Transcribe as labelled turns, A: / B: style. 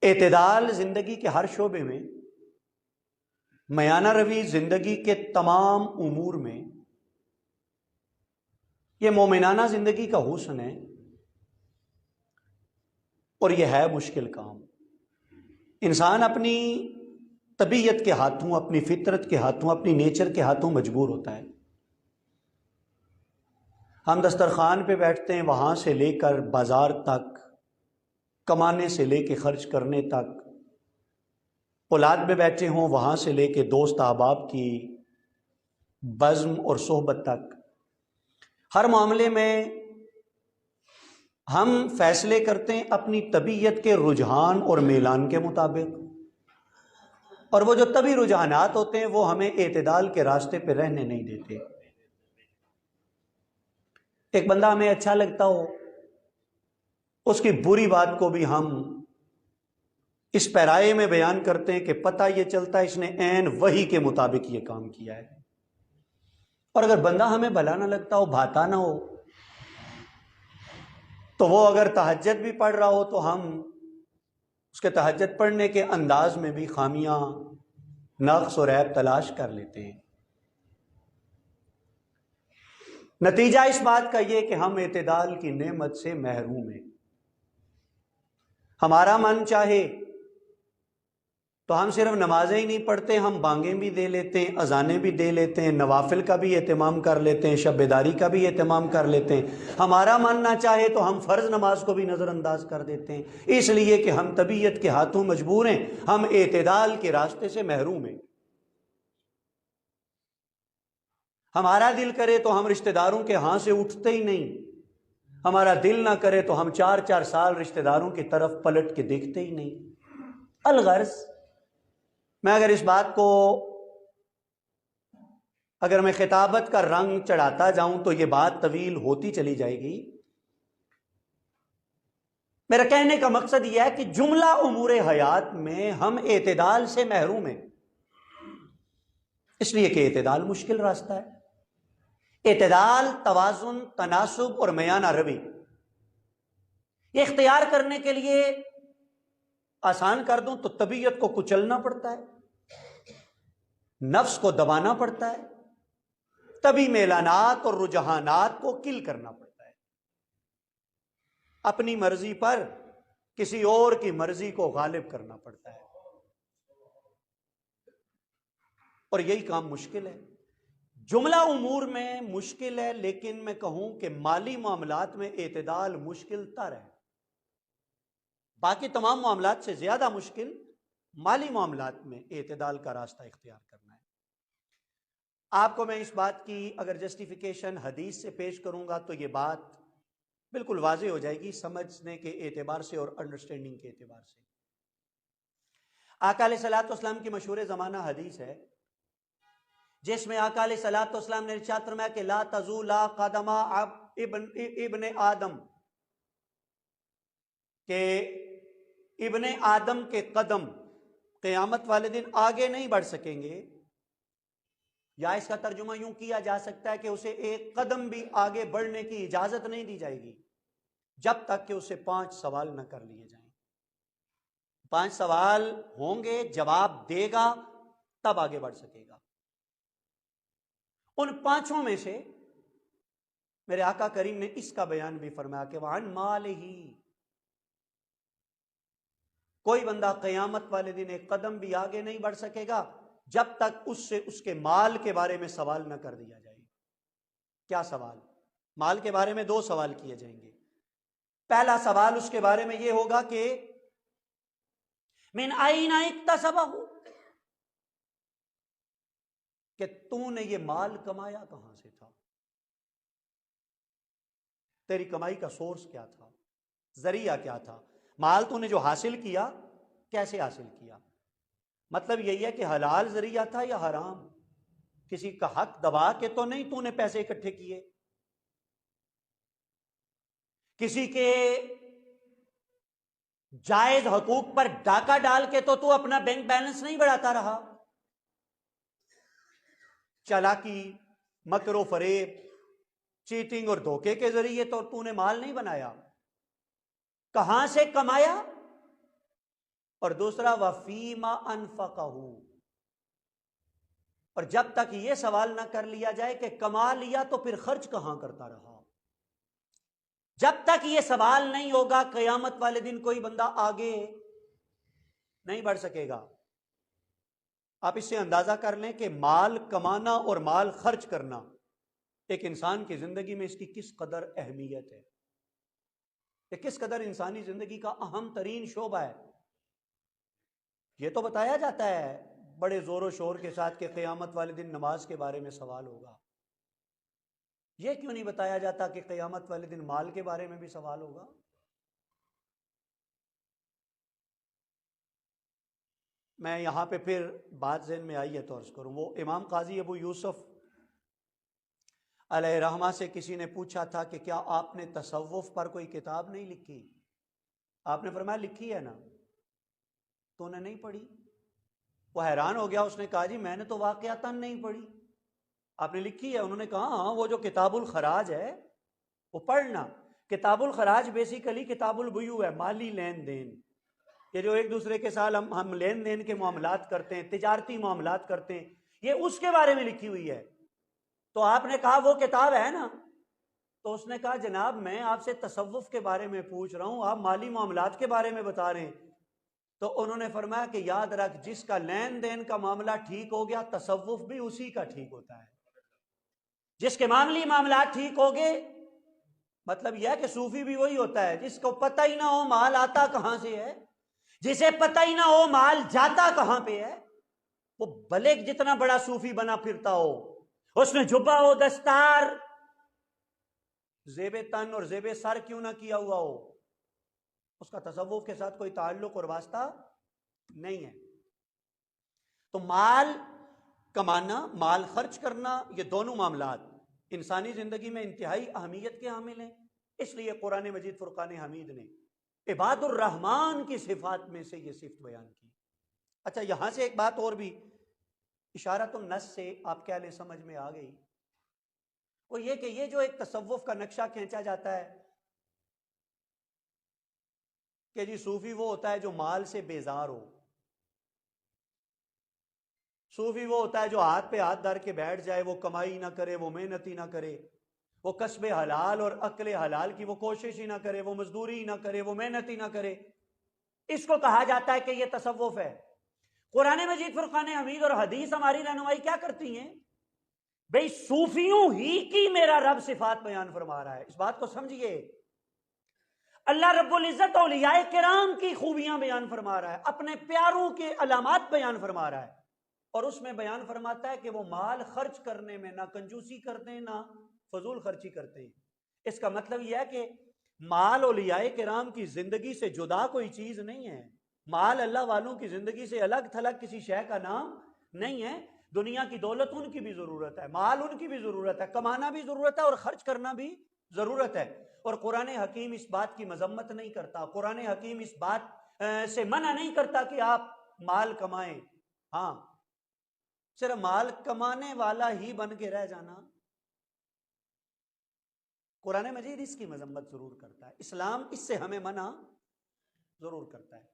A: اعتدال زندگی کے ہر شعبے میں، میانہ روی زندگی کے تمام امور میں، یہ مومنانہ زندگی کا حسن ہے، اور یہ ہے مشکل کام۔ انسان اپنی طبیعت کے ہاتھوں، اپنی فطرت کے ہاتھوں، اپنی نیچر کے ہاتھوں مجبور ہوتا ہے۔ ہم دسترخوان پہ بیٹھتے ہیں، وہاں سے لے کر بازار تک، کمانے سے لے کے خرچ کرنے تک، اولاد میں بیٹھے ہوں وہاں سے لے کے دوست احباب کی بزم اور صحبت تک، ہر معاملے میں ہم فیصلے کرتے ہیں اپنی طبیعت کے رجحان اور میلان کے مطابق، اور وہ جو طبی رجحانات ہوتے ہیں وہ ہمیں اعتدال کے راستے پہ رہنے نہیں دیتے۔ ایک بندہ ہمیں اچھا لگتا ہو، اس کی بری بات کو بھی ہم اس پیرائے میں بیان کرتے ہیں کہ پتہ یہ چلتا ہے اس نے عین وحی کے مطابق یہ کام کیا ہے۔ اور اگر بندہ ہمیں بھلا نہ لگتا ہو، بھاتا نہ ہو، تو وہ اگر تہجد بھی پڑھ رہا ہو تو ہم اس کے تہجد پڑھنے کے انداز میں بھی خامیاں، نقص اور عیب تلاش کر لیتے ہیں۔ نتیجہ اس بات کا یہ کہ ہم اعتدال کی نعمت سے محروم ہیں۔ ہمارا من چاہے تو ہم صرف نمازیں ہی نہیں پڑھتے، ہم بانگیں بھی دے لیتے ہیں، اذانیں بھی دے لیتے ہیں، نوافل کا بھی اہتمام کر لیتے ہیں، شب بیداری کا بھی اہتمام کر لیتے ہیں۔ ہمارا من نہ چاہے تو ہم فرض نماز کو بھی نظر انداز کر دیتے ہیں، اس لیے کہ ہم طبیعت کے ہاتھوں مجبور ہیں، ہم اعتدال کے راستے سے محروم ہیں۔ ہمارا دل کرے تو ہم رشتہ داروں کے ہاں سے اٹھتے ہی نہیں، ہمارا دل نہ کرے تو ہم 4 سال رشتہ داروں کی طرف پلٹ کے دیکھتے ہی نہیں۔ الغرض میں اگر اس بات کو اگر میں خطابت کا رنگ چڑھاتا جاؤں تو یہ بات طویل ہوتی چلی جائے گی۔ میرا کہنے کا مقصد یہ ہے کہ جملہ امور حیات میں ہم اعتدال سے محروم ہیں، اس لیے کہ اعتدال مشکل راستہ ہے۔ اعتدال، توازن، تناسب اور میانہ روی، یہ اختیار کرنے کے لیے آسان کر دوں تو طبیعت کو کچلنا پڑتا ہے، نفس کو دبانا پڑتا ہے، طبی میلانات اور رجحانات کو کل کرنا پڑتا ہے، اپنی مرضی پر کسی اور کی مرضی کو غالب کرنا پڑتا ہے، اور یہی کام مشکل ہے۔ جملہ امور میں مشکل ہے، لیکن میں کہوں کہ مالی معاملات میں اعتدال مشکل تر ہے۔ باقی تمام معاملات سے زیادہ مشکل مالی معاملات میں اعتدال کا راستہ اختیار کرنا ہے۔ آپ کو میں اس بات کی اگر جسٹیفیکیشن حدیث سے پیش کروں گا تو یہ بات بالکل واضح ہو جائے گی، سمجھنے کے اعتبار سے اور انڈرسٹینڈنگ کے اعتبار سے۔ آقا علیہ الصلوۃ والسلام کی مشہور زمانہ حدیث ہے جس میں آقا علیہ الصلوۃ والسلام نے ارشاد فرمایا کہ لا تزول قدم ابن آدم، کہ ابن آدم کے قدم قیامت والے دن آگے نہیں بڑھ سکیں گے، یا اس کا ترجمہ یوں کیا جا سکتا ہے کہ اسے ایک قدم بھی آگے بڑھنے کی اجازت نہیں دی جائے گی جب تک کہ اسے 5 سوال نہ کر لیے جائیں۔ 5 سوال ہوں گے، جواب دے گا تب آگے بڑھ سکے گا۔ ان 5 میں سے میرے آقا کریم نے اس کا بیان بھی فرمایا کہ وَعَنْ مَالِهِ، کوئی بندہ قیامت والے دن ایک قدم بھی آگے نہیں بڑھ سکے گا جب تک اس سے اس کے مال کے بارے میں سوال نہ کر دیا جائے۔ کیا سوال؟ مال کے بارے میں 2 سوال کیے جائیں گے۔ پہلا سوال اس کے بارے میں یہ ہوگا کہ من أين اكتسبه، کہ تو نے یہ مال کمایا کہاں سے تھا، تیری کمائی کا سورس کیا تھا، ذریعہ کیا تھا، مال تو نے جو حاصل کیا کیسے حاصل کیا۔ مطلب یہی ہے کہ حلال ذریعہ تھا یا حرام، کسی کا حق دبا کے تو نہیں تو نے پیسے اکٹھے کیے، کسی کے جائز حقوق پر ڈاکہ ڈال کے تو اپنا بینک بیلنس نہیں بڑھاتا رہا، چالاکی، مکر و فریب، چیٹنگ اور دھوکے کے ذریعے تو نے مال نہیں بنایا۔ کہاں سے کمایا؟ اور دوسرا وفیما انفقہ، اور جب تک یہ سوال نہ کر لیا جائے کہ کما لیا تو پھر خرچ کہاں کرتا رہا، جب تک یہ سوال نہیں ہوگا قیامت والے دن کوئی بندہ آگے نہیں بڑھ سکے گا۔ آپ اس سے اندازہ کر لیں کہ مال کمانا اور مال خرچ کرنا ایک انسان کی زندگی میں اس کی کس قدر اہمیت ہے، کہ کس قدر انسانی زندگی کا اہم ترین شعبہ ہے۔ یہ تو بتایا جاتا ہے بڑے زور و شور کے ساتھ کہ قیامت والے دن نماز کے بارے میں سوال ہوگا، یہ کیوں نہیں بتایا جاتا کہ قیامت والے دن مال کے بارے میں بھی سوال ہوگا؟ میں یہاں پہ پھر بات ذہن میں آئی ہے تو عرض کروں، وہ امام قاضی ابو یوسف علیہ رحمہ سے کسی نے پوچھا تھا کہ کیا آپ نے تصوف پر کوئی کتاب نہیں لکھی؟ آپ نے فرمایا لکھی ہے نا، تو انہیں نہیں پڑھی؟ وہ حیران ہو گیا، اس نے کہا جی میں نے تو واقعتاً نہیں پڑھی۔ آپ نے لکھی ہے؟ انہوں نے کہا ہاں، وہ جو کتاب الخراج ہے وہ پڑھنا۔ کتاب الخراج بیسیکلی کتاب البیوع ہے، مالی لین دین، کہ جو ایک دوسرے کے ساتھ ہم لین دین کے معاملات کرتے ہیں، تجارتی معاملات کرتے ہیں، یہ اس کے بارے میں لکھی ہوئی ہے۔ تو آپ نے کہا وہ کتاب ہے نا؟ تو اس نے کہا جناب میں آپ سے تصوف کے بارے میں پوچھ رہا ہوں، آپ مالی معاملات کے بارے میں بتا رہے ہیں۔ تو انہوں نے فرمایا کہ یاد رکھ، جس کا لین دین کا معاملہ ٹھیک ہو گیا تصوف بھی اسی کا ٹھیک ہوتا ہے۔ جس کے معاملی معاملات ٹھیک ہو گئے، مطلب یہ ہے کہ صوفی بھی وہی ہوتا ہے جس کو پتہ ہی نہ ہو مال آتا کہاں سے ہے، جسے پتہ ہی نہ ہو مال جاتا کہاں پہ ہے، وہ بھلے جتنا بڑا صوفی بنا پھرتا ہو، اس نے جبہ و دستار زیب تن اور زیب سر کیوں نہ کیا ہوا ہو، اس کا تصوف کے ساتھ کوئی تعلق اور واسطہ نہیں ہے۔ تو مال کمانا، مال خرچ کرنا، یہ دونوں معاملات انسانی زندگی میں انتہائی اہمیت کے حامل ہیں۔ اس لیے قرآن مجید فرقان حمید نے عباد الرحمن کی صفات میں سے یہ صفت بیان کی۔ اچھا، یہاں سے ایک بات اور بھی اشارۃ النص سے آپ کیا لیں سمجھ میں آ گئی، وہ یہ کہ یہ جو ایک تصوف کا نقشہ کھینچا جاتا ہے کہ جی صوفی وہ ہوتا ہے جو مال سے بیزار ہو، صوفی وہ ہوتا ہے جو ہاتھ پہ ہاتھ دھر کے بیٹھ جائے، وہ کمائی نہ کرے، وہ محنت ہی نہ کرے، وہ کسب حلال اور عقل حلال کی وہ کوشش ہی نہ کرے، وہ مزدوری ہی نہ کرے، وہ محنت ہی نہ کرے، اس کو کہا جاتا ہے کہ یہ تصوف ہے۔ قرآن مجید فرقان حمید اور حدیث ہماری رہنمائی کیا کرتی ہیں؟ بھئی صوفیوں ہی کی میرا رب صفات بیان فرما رہا ہے، اس بات کو سمجھیے۔ اللہ رب العزت اولیاء کرام کی خوبیاں بیان فرما رہا ہے، اپنے پیاروں کے علامات بیان فرما رہا ہے، اور اس میں بیان فرماتا ہے کہ وہ مال خرچ کرنے میں نہ کنجوسی کرتے ہیں نہ فضول خرچی کرتے ہیں۔ اس کا مطلب یہ ہے کہ مال اولیاء کرام کی زندگی سے جدا کوئی چیز نہیں ہے، مال اللہ والوں کی زندگی سے الگ تھلگ کسی شے کا نام نہیں ہے۔ دنیا کی دولت ان کی بھی ضرورت ہے، مال ان کی بھی ضرورت ہے، کمانا بھی ضرورت ہے اور خرچ کرنا بھی ضرورت ہے، اور قرآن حکیم اس بات کی مذمت نہیں کرتا، قرآن حکیم اس بات سے منع نہیں کرتا کہ آپ مال کمائیں۔ ہاں، صرف مال کمانے والا ہی بن کے رہ جانا، قرآن مجید اس کی مذمت ضرور کرتا ہے، اسلام اس سے ہمیں منع ضرور کرتا ہے۔